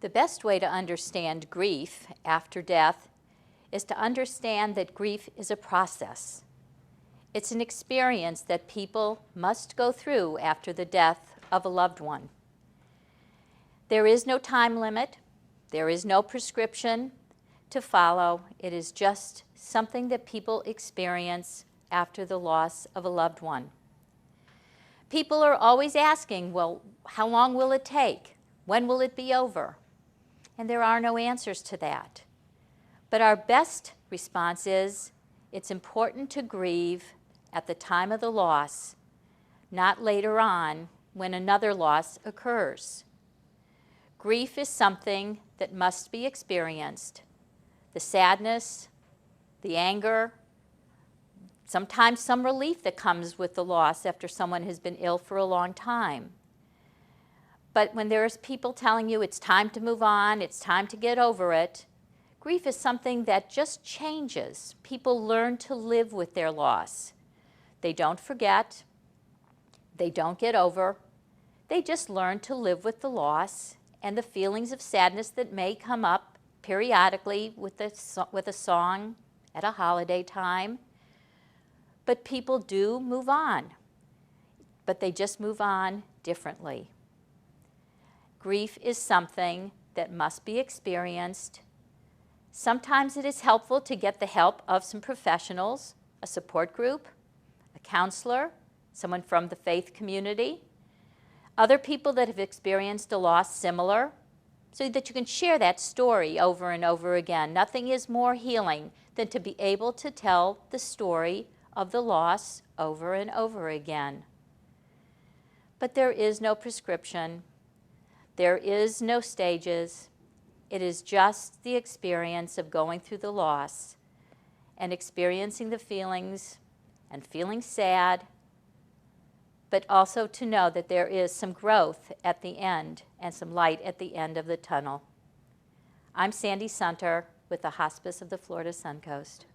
The best way to understand grief after death is to understand that grief is a process. It's an experience that people must go through after the death of a loved one. There is no time limit. There is no prescription to follow. It is just something that people experience after the loss of a loved one. People are always asking, well, how long will it take? When will it be over? And there are no answers to that. But our best response is, it's important to grieve at the time of the loss, not later on when another loss occurs. Grief is something that must be experienced. The sadness, the anger, sometimes some relief that comes with the loss after someone has been ill for a long time. But when there's people telling you it's time to move on, it's time to get over it, grief is something that just changes. People learn to live with their loss. They don't forget. They don't get over. They just learn to live with the loss and the feelings of sadness that may come up periodically with a song at a holiday time. But people do move on. But they just move on differently. Grief is something that must be experienced. Sometimes it is helpful to get the help of some professionals, a support group, a counselor, someone from the faith community, other people that have experienced a loss similar, so that you can share that story over and over again. Nothing is more healing than to be able to tell the story of the loss over and over again. But there is no prescription. There is no stages. It is just the experience of going through the loss and experiencing the feelings and feeling sad, but also to know that there is some growth at the end and some light at the end of the tunnel. I'm Sandi Sunter with the Hospice of the Florida Suncoast.